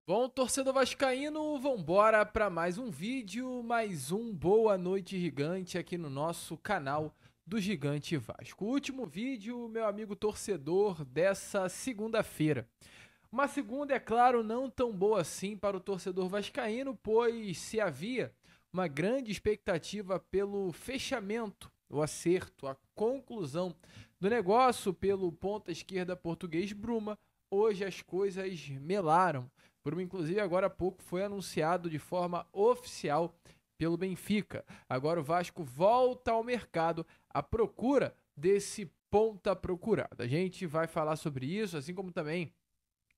Bom, torcedor vascaíno, vambora para mais um vídeo, mais um Boa Noite Gigante aqui no nosso canal do Gigante Vasco. O último vídeo, meu amigo torcedor, dessa segunda-feira. Uma segunda, é claro, não tão boa assim para o torcedor vascaíno, pois se havia uma grande expectativa pelo fechamento, o acerto, a conclusão do negócio pelo ponta esquerda português Bruma, hoje as coisas melaram. Bruma, inclusive, agora há pouco foi anunciado de forma oficial pelo Benfica. Agora o Vasco volta ao mercado à procura desse ponta procurado. A gente vai falar sobre isso, assim como também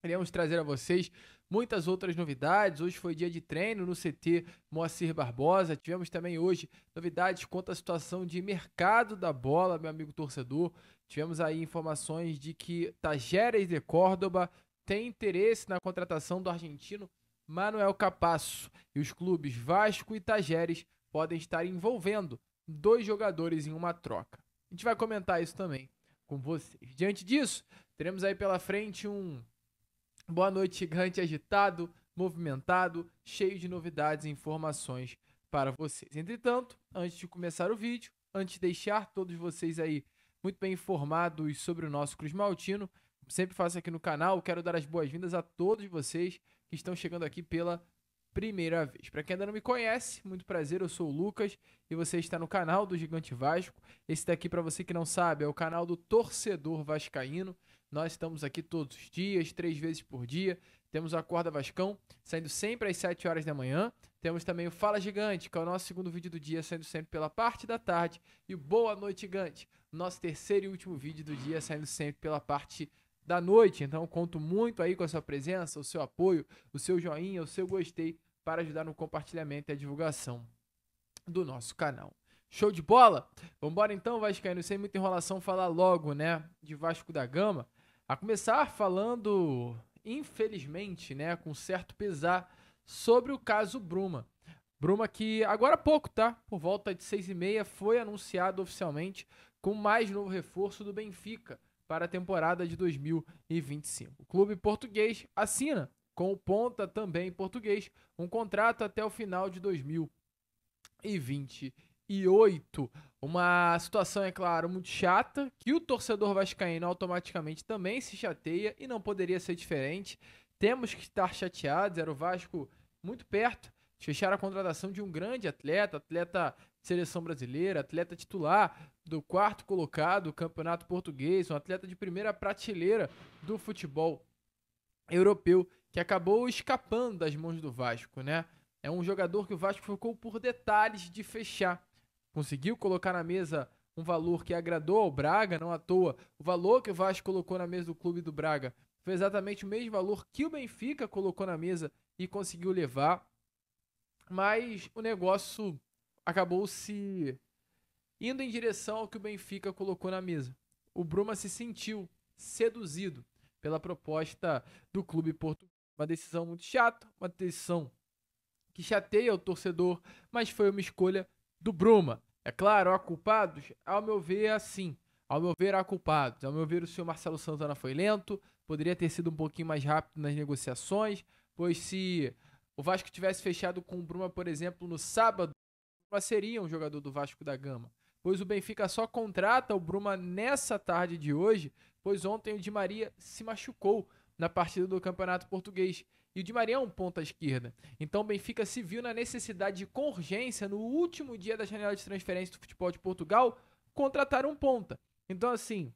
queremos trazer a vocês muitas outras novidades. Hoje foi dia de treino no CT Moacir Barbosa. Tivemos também hoje novidades quanto à situação de mercado da bola, meu amigo torcedor. Tivemos aí informações de que Tajeres de Córdoba tem interesse na contratação do argentino Manuel Capasso. E os clubes Vasco e Tajeres podem estar envolvendo dois jogadores em uma troca. A gente vai comentar isso também com vocês. Diante disso, teremos aí pela frente um Boa Noite Gigante agitado, movimentado, cheio de novidades e informações para vocês. Entretanto, antes de começar o vídeo, antes de deixar todos vocês aí muito bem informados sobre o nosso Cruz Maltino, como sempre faço aqui no canal, quero dar as boas-vindas a todos vocês que estão chegando aqui pela primeira vez. Para quem ainda não me conhece, muito prazer, eu sou o Lucas e você está no canal do Gigante Vasco. Esse daqui, para você que não sabe, é o canal do torcedor vascaíno. Nós estamos aqui todos os dias, 3 vezes por dia. Temos o Acorda Vascão, saindo sempre às 7 horas da manhã. Temos também o Fala Gigante, que é o nosso segundo vídeo do dia, saindo sempre pela parte da tarde. E o Boa Noite Gigante, nosso terceiro e último vídeo do dia, saindo sempre pela parte da noite. Então, conto muito aí com a sua presença, o seu apoio, o seu joinha, o seu gostei para ajudar no compartilhamento e a divulgação do nosso canal. Show de bola? Vambora então, Vascaíno, sem muita enrolação, falar logo, né, de Vasco da Gama. A começar falando, infelizmente, né, com certo pesar, sobre o caso Bruma. Bruma que agora há pouco, tá? Por volta de 6h30 foi anunciado oficialmente como mais novo reforço do Benfica para a temporada de 2025. O clube português assina com o ponta também português um contrato até o final de 2028. Uma situação, é claro, muito chata, que o torcedor vascaíno automaticamente também se chateia e não poderia ser diferente. Temos que estar chateados, era o Vasco muito perto de fechar a contratação de um grande atleta, atleta de seleção brasileira, atleta titular do quarto colocado do Campeonato Português, um atleta de primeira prateleira do futebol europeu, que acabou escapando das mãos do Vasco, né? É um jogador que o Vasco ficou por detalhes de fechar. Conseguiu colocar na mesa um valor que agradou ao Braga, não à toa. O valor que o Vasco colocou na mesa do clube do Braga foi exatamente o mesmo valor que o Benfica colocou na mesa e conseguiu levar. Mas o negócio acabou se indo em direção ao que o Benfica colocou na mesa. O Bruma se sentiu seduzido pela proposta do clube português. Uma decisão muito chata, uma decisão que chateia o torcedor, mas foi uma escolha do Bruma. É claro, há culpados? Ao meu ver, é assim. Ao meu ver, há culpados. Ao meu ver, o senhor Marcelo Santana foi lento, poderia ter sido um pouquinho mais rápido nas negociações, pois se o Vasco tivesse fechado com o Bruma, por exemplo, no sábado, o Bruma seria um jogador do Vasco da Gama. Pois o Benfica só contrata o Bruma nessa tarde de hoje, pois ontem o Di Maria se machucou na partida do Campeonato Português. E o Di Maria é um ponta esquerda. Então o Benfica se viu na necessidade de, com urgência, no último dia da janela de transferência do futebol de Portugal, contratar um ponta. Então, assim,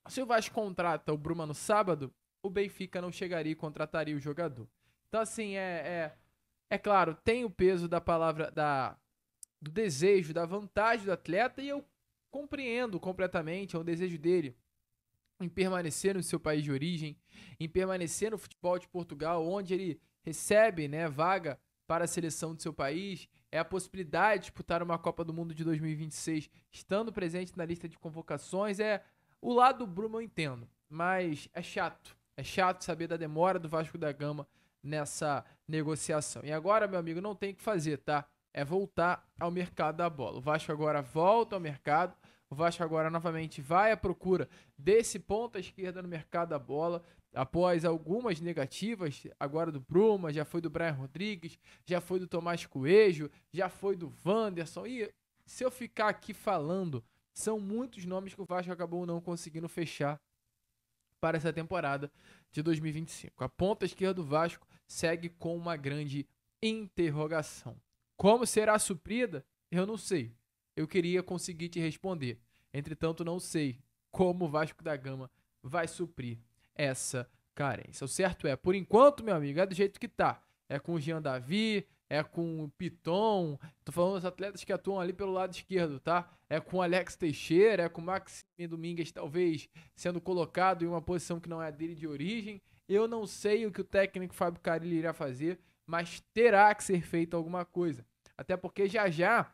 se o Vasco contrata o Bruma no sábado, o Benfica não chegaria e contrataria o jogador. Então, assim, é claro, tem o peso da palavra, do desejo, da vantagem do atleta, e eu compreendo completamente, é o desejo dele em permanecer no seu país de origem, em permanecer no futebol de Portugal, onde ele recebe, né, vaga para a seleção do seu país, é a possibilidade de disputar uma Copa do Mundo de 2026, estando presente na lista de convocações. O lado do Bruma eu entendo, mas é chato saber da demora do Vasco da Gama nessa negociação. E agora, meu amigo, não tem o que fazer, tá? É voltar ao mercado da bola. O Vasco agora volta ao mercado. O Vasco agora novamente vai à procura desse ponta esquerda no mercado da bola. após algumas negativas, agora do Bruma, já foi do Brian Rodrigues, já foi do Tomás Coelho, já foi do Wanderson. E se eu ficar aqui falando, são muitos nomes que o Vasco acabou não conseguindo fechar para essa temporada de 2025. A ponta esquerda do Vasco segue com uma grande interrogação. Como será suprida? Eu não sei. Eu queria conseguir te responder. Entretanto, não sei como o Vasco da Gama vai suprir essa carência. O certo é, por enquanto, meu amigo, é do jeito que tá. É com o Jean Davi, é com o Piton, tô falando dos atletas que atuam ali pelo lado esquerdo, tá? É com o Alex Teixeira, é com o Maxime Domingues, talvez sendo colocado em uma posição que não é dele de origem. Eu não sei o que o técnico Fábio Carille irá fazer, mas terá que ser feito alguma coisa. Até porque já,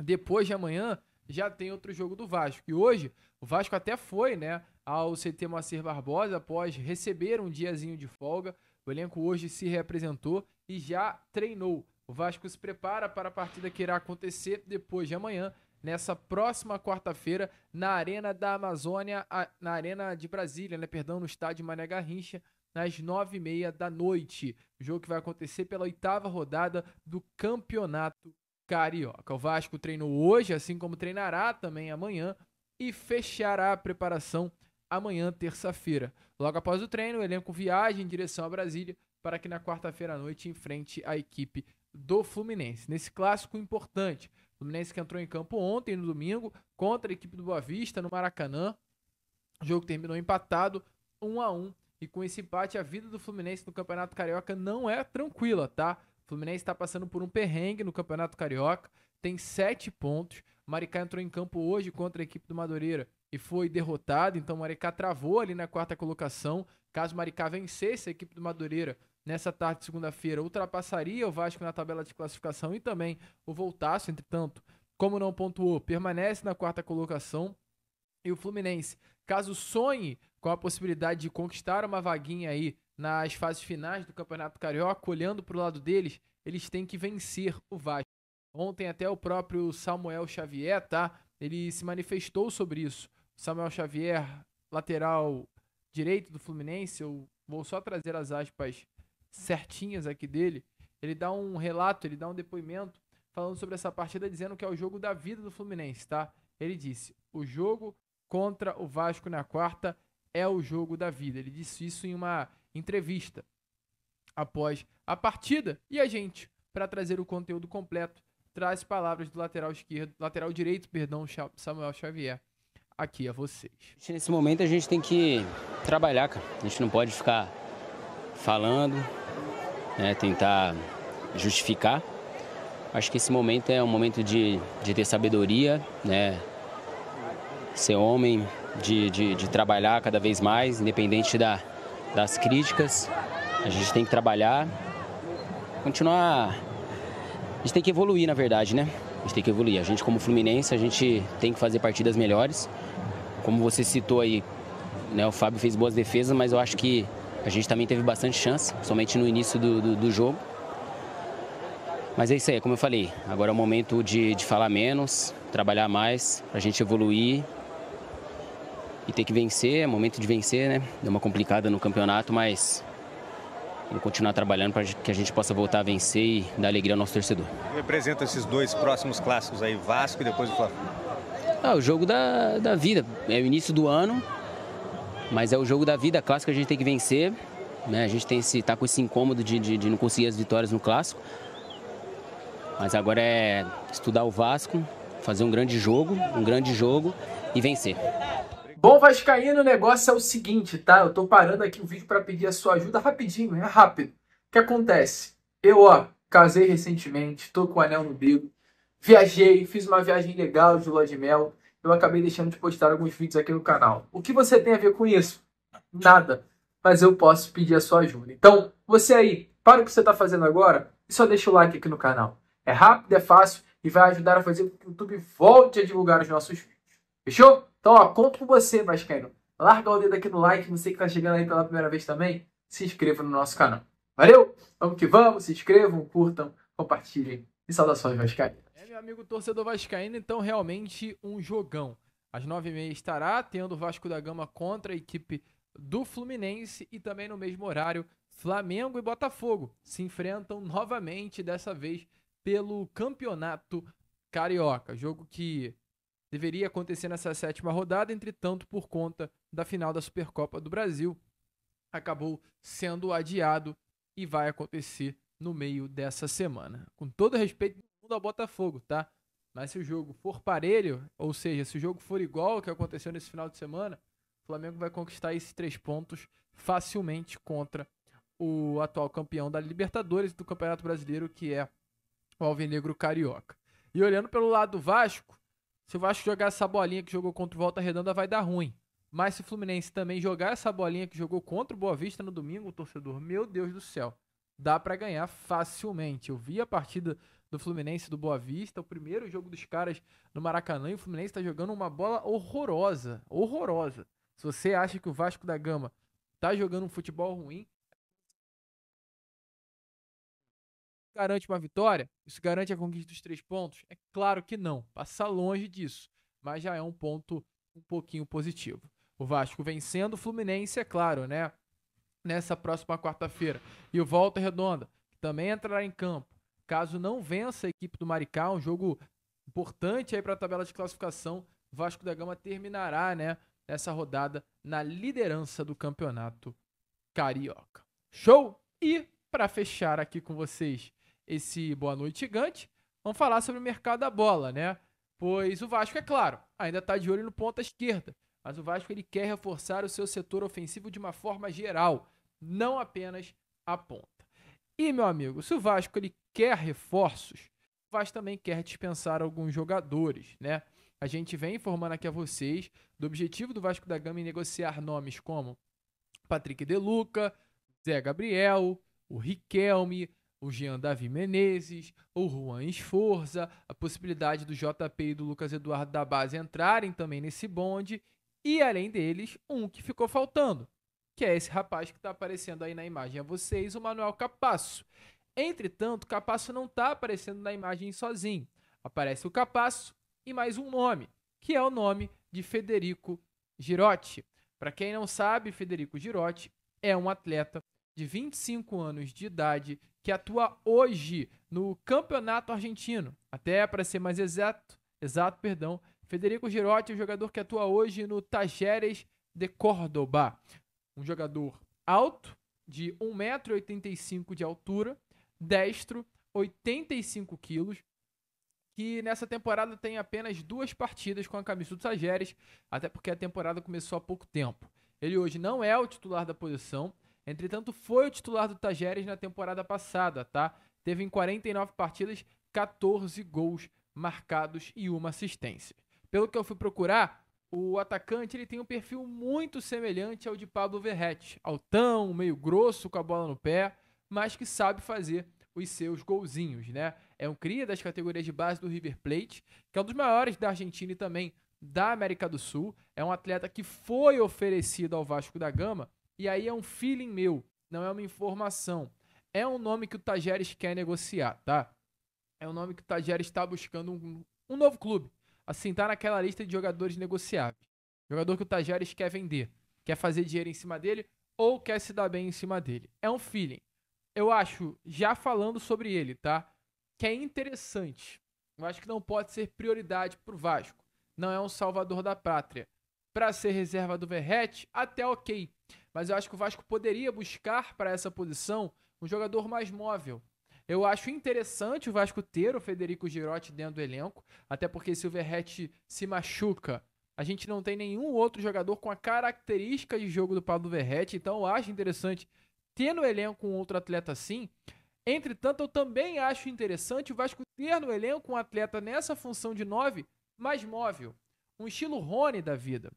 depois de amanhã, já tem outro jogo do Vasco. E hoje, o Vasco até foi, né, ao CT Moacir Barbosa, após receber um diazinho de folga. O elenco hoje se reapresentou e já treinou. O Vasco se prepara para a partida que irá acontecer depois de amanhã, nessa próxima quarta-feira, na Arena da Amazônia, na Arena de Brasília, né, perdão, no estádio Mané Garrincha, às 9h30 da noite. O jogo que vai acontecer pela 8ª rodada do Campeonato Carioca. O Vasco treinou hoje, assim como treinará também amanhã, e fechará a preparação amanhã, terça-feira. Logo após o treino, o elenco viaja em direção a Brasília para que na quarta-feira à noite enfrente a equipe do Fluminense. Nesse clássico importante, o Fluminense que entrou em campo ontem, no domingo, contra a equipe do Boa Vista, no Maracanã. O jogo terminou empatado, 1-1. E com esse empate, a vida do Fluminense no Campeonato Carioca não é tranquila, tá? O Fluminense está passando por um perrengue no Campeonato Carioca, tem 7 pontos. O Maricá entrou em campo hoje contra a equipe do Madureira e foi derrotado, então o Maricá travou ali na 4ª colocação. Caso o Maricá vencesse a equipe do Madureira nessa tarde de segunda-feira, ultrapassaria o Vasco na tabela de classificação e também o Voltaço. Entretanto, como não pontuou, permanece na 4ª colocação. E o Fluminense, caso sonhe com a possibilidade de conquistar uma vaguinha aí nas fases finais do Campeonato Carioca, olhando para o lado deles, eles têm que vencer o Vasco. Ontem até o próprio Samuel Xavier, tá? Ele se manifestou sobre isso. O Samuel Xavier, lateral direito do Fluminense, eu vou só trazer as aspas certinhas aqui dele. Ele dá um relato, ele dá um depoimento falando sobre essa partida, dizendo que é o jogo da vida do Fluminense, tá? Ele disse, o jogo contra o Vasco na quarta é o jogo da vida. Ele disse isso em uma entrevista após a partida. E a gente, para trazer o conteúdo completo, traz palavras do lateral direito, Samuel Xavier, aqui a vocês. Nesse momento a gente tem que trabalhar, cara. A gente não pode ficar falando, né, tentar justificar. Acho que esse momento é um momento de ter sabedoria, né? Ser homem, de trabalhar cada vez mais, independente das críticas. A gente tem que trabalhar, continuar. A gente tem que evoluir, na verdade, né? A gente tem que evoluir. A gente, como Fluminense, a gente tem que fazer partidas melhores. Como você citou aí, né, o Fábio fez boas defesas, mas eu acho que a gente também teve bastante chance, somente no início do jogo. Mas é isso aí, como eu falei, agora é o momento de falar menos, trabalhar mais, pra gente evoluir e ter que vencer, é momento de vencer, né? Deu uma complicada no campeonato, mas vamos continuar trabalhando para que a gente possa voltar a vencer e dar alegria ao nosso torcedor. Representa esses 2 próximos clássicos aí, Vasco e depois o Flamengo? O jogo da vida, é o início do ano, mas é o jogo da vida, clássico a gente tem que vencer, né? A gente tá com esse incômodo de não conseguir as vitórias no clássico. Mas agora é estudar o Vasco, fazer um grande jogo e vencer. Bom, vascaíno, o negócio é o seguinte, tá? Eu tô parando aqui o vídeo para pedir a sua ajuda rapidinho, é rápido. O que acontece? Eu, casei recentemente, tô com o anel no dedo, viajei, fiz uma viagem legal de lua de mel, eu acabei deixando de postar alguns vídeos aqui no canal. O que você tem a ver com isso? Nada. Mas eu posso pedir a sua ajuda. Então, você aí, para o que você tá fazendo agora e só deixa o like aqui no canal. É rápido, é fácil e vai ajudar a fazer com que o YouTube volte a divulgar os nossos vídeos. Fechou? Então, conto com você, vascaíno. Larga o dedo aqui no like, você que tá chegando aí pela primeira vez também, se inscreva no nosso canal. Valeu? Vamos que vamos, se inscrevam, curtam, compartilhem e saudações vascaínas. Meu amigo torcedor vascaíno, então realmente um jogão. Às 9h30 estará tendo o Vasco da Gama contra a equipe do Fluminense e também no mesmo horário, Flamengo e Botafogo se enfrentam novamente, dessa vez pelo Campeonato Carioca. Jogo que deveria acontecer nessa 7ª rodada, entretanto, por conta da final da Supercopa do Brasil, acabou sendo adiado e vai acontecer no meio dessa semana. Com todo respeito ao Botafogo, tá? Mas se o jogo for parelho, ou seja, se o jogo for igual ao que aconteceu nesse final de semana, o Flamengo vai conquistar esses 3 pontos facilmente contra o atual campeão da Libertadores do Campeonato Brasileiro, que é o Alvinegro Carioca. E olhando pelo lado do Vasco, se o Vasco jogar essa bolinha que jogou contra o Volta Redonda, vai dar ruim. Mas se o Fluminense também jogar essa bolinha que jogou contra o Boa Vista no domingo, torcedor, meu Deus do céu, dá pra ganhar facilmente. Eu vi a partida do Fluminense e do Boa Vista, o primeiro jogo dos caras no Maracanã, e o Fluminense tá jogando uma bola horrorosa, horrorosa. Se você acha que o Vasco da Gama tá jogando um futebol ruim, garante uma vitória? Isso garante a conquista dos 3 pontos? É claro que não, passa longe disso, mas já é um ponto um pouquinho positivo. O Vasco vencendo o Fluminense, é claro, né? Nessa próxima quarta-feira. E o Volta Redonda, que também entrará em campo. Caso não vença a equipe do Maricá, um jogo importante aí para a tabela de classificação, o Vasco da Gama terminará, né, essa rodada na liderança do Campeonato Carioca. Show? E para fechar aqui com vocês esse Boa Noite Gigante, vamos falar sobre o mercado da bola, né? Pois o Vasco, é claro, ainda está de olho no ponta esquerda, mas o Vasco ele quer reforçar o seu setor ofensivo de uma forma geral, não apenas a ponta. E, meu amigo, se o Vasco ele quer reforços, o Vasco também quer dispensar alguns jogadores, né? A gente vem informando aqui a vocês do objetivo do Vasco da Gama em negociar nomes como Patrick De Luca, Zé Gabriel, o Riquelme, o Jean Davi Menezes, o Juan Esforza, a possibilidade do JP e do Lucas Eduardo da base entrarem também nesse bonde, e além deles, um que ficou faltando, que é esse rapaz que está aparecendo aí na imagem a vocês, o Manuel Capasso. Entretanto, o Capasso não está aparecendo na imagem sozinho. Aparece o Capasso e mais um nome, que é o nome de Federico Girotti. Para quem não sabe, Federico Girotti é um atleta de 25 anos de idade que atua hoje no Campeonato Argentino. Até para ser mais exato, Federico Girotti é um jogador que atua hoje no Talleres de Córdoba. Um jogador alto, de 1,85 m de altura, destro, 85 quilos, que nessa temporada tem apenas 2 partidas com a camisa do Talleres, até porque a temporada começou há pouco tempo. Ele hoje não é o titular da posição, entretanto foi o titular do Talleres na temporada passada, tá? Teve em 49 partidas 14 gols marcados e 1 assistência. Pelo que eu fui procurar, o atacante ele tem um perfil muito semelhante ao de Pablo Verratti, altão, meio grosso com a bola no pé, mas que sabe fazer os seus golzinhos, né? É um cria das categorias de base do River Plate, que é um dos maiores da Argentina e também da América do Sul. É um atleta que foi oferecido ao Vasco da Gama, e aí é um feeling meu, não é uma informação. É um nome que o Talleres quer negociar, tá? É um nome que o Talleres está buscando um novo clube. Assim, tá naquela lista de jogadores negociáveis. Jogador que o Talleres quer vender, quer fazer dinheiro em cima dele ou quer se dar bem em cima dele. É um feeling. Eu acho, já falando sobre ele, tá? Que é interessante. Eu acho que não pode ser prioridade pro Vasco. Não é um salvador da pátria. Para ser reserva do Verratti, até ok. Mas eu acho que o Vasco poderia buscar para essa posição um jogador mais móvel. Eu acho interessante o Vasco ter o Federico Girotti dentro do elenco, até porque se o Verratti se machuca, a gente não tem nenhum outro jogador com a característica de jogo do Pablo Verratti, então eu acho interessante ter no elenco um outro atleta assim. Entretanto, eu também acho interessante o Vasco ter no elenco um atleta nessa função de 9 mais móvel, um estilo Rony da vida.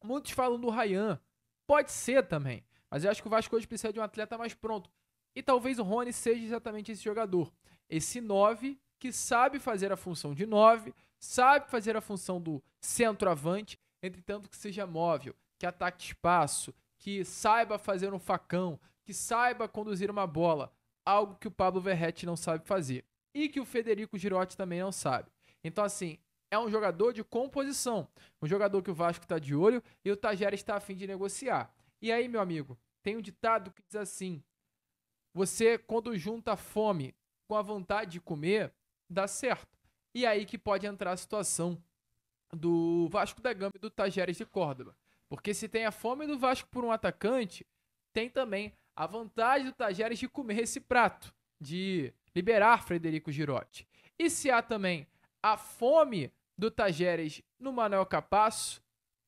Muitos falam do Ryan, pode ser também, mas eu acho que o Vasco hoje precisa de um atleta mais pronto. E talvez o Rony seja exatamente esse jogador. Esse 9 que sabe fazer a função de 9, sabe fazer a função do centroavante, entretanto que seja móvel, que ataque espaço, que saiba fazer um facão, que saiba conduzir uma bola, algo que o Pablo Verratti não sabe fazer. E que o Federico Girotti também não sabe. Então, assim, é um jogador de composição. Um jogador que o Vasco está de olho e o Talleres está a fim de negociar. E aí, meu amigo, tem um ditado que diz assim: você, quando junta a fome com a vontade de comer, dá certo. E aí que pode entrar a situação do Vasco da Gama e do Tajeres de Córdoba. Porque se tem a fome do Vasco por um atacante, tem também a vontade do Tajeres de comer esse prato, de liberar Frederico Girotti. E se há também a fome do Tajeres no Manuel Capasso,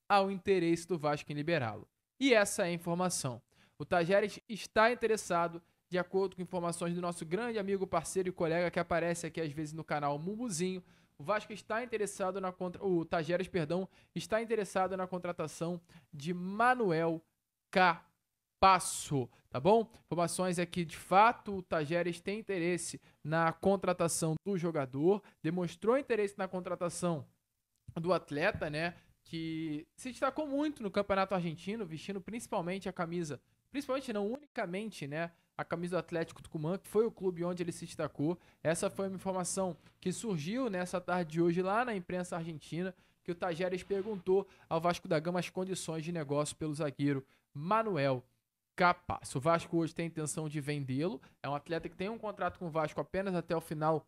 há o interesse do Vasco em liberá-lo. E essa é a informação. O Tajeres está interessado, de acordo com informações do nosso grande amigo, parceiro e colega que aparece aqui às vezes no canal Mumuzinho. O Vasco está interessado o Tajeres, está interessado na contratação de Manuel Capasso, tá bom? Informações é que, de fato, o Tajeres tem interesse na contratação do jogador, demonstrou interesse na contratação do atleta, né? Que se destacou muito no Campeonato Argentino, vestindo principalmente a camisa, principalmente não unicamente, né? A camisa do Atlético Tucumã, que foi o clube onde ele se destacou. Essa foi uma informação que surgiu nessa tarde de hoje lá na imprensa argentina, que o Tajeres perguntou ao Vasco da Gama as condições de negócio pelo zagueiro Manuel Capasso. O Vasco hoje tem a intenção de vendê-lo. É um atleta que tem um contrato com o Vasco apenas até o final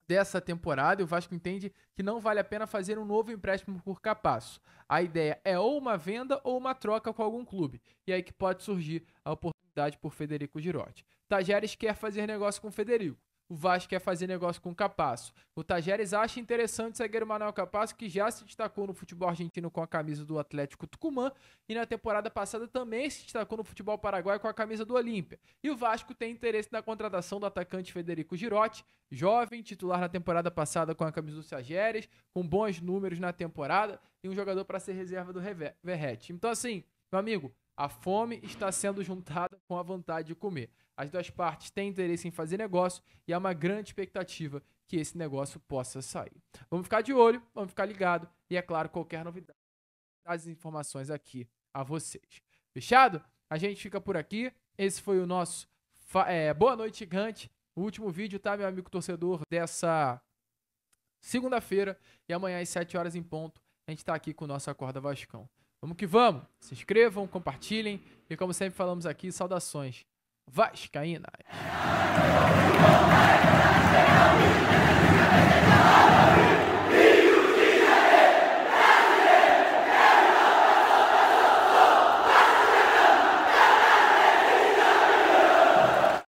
dessa temporada, e o Vasco entende que não vale a pena fazer um novo empréstimo por Capasso. A ideia é ou uma venda ou uma troca com algum clube. E aí que pode surgir a oportunidade por Frederico Girotti. Tajeres quer fazer negócio com o Federico. O Vasco quer fazer negócio com o Capasso. O Tajeres acha interessante o zagueiro Manuel Capasso, que já se destacou no futebol argentino com a camisa do Atlético Tucumã e na temporada passada também se destacou no futebol paraguaio com a camisa do Olímpia. E o Vasco tem interesse na contratação do atacante Federico Girotti, jovem, titular na temporada passada com a camisa do Tajeres, com bons números na temporada e um jogador para ser reserva do Verratti. Então assim, meu amigo, a fome está sendo juntada com a vontade de comer. As duas partes têm interesse em fazer negócio e há uma grande expectativa que esse negócio possa sair. Vamos ficar de olho, vamos ficar ligado e, é claro, qualquer novidade, traz informações aqui a vocês. Fechado? A gente fica por aqui. Esse foi o nosso Boa Noite Gigante. O último vídeo, tá, meu amigo torcedor, dessa segunda-feira. E amanhã às 7 horas em ponto, a gente tá aqui com o nosso Acorda Vascão. Vamos que vamos. Se inscrevam, compartilhem e, como sempre falamos aqui, saudações vascaínas.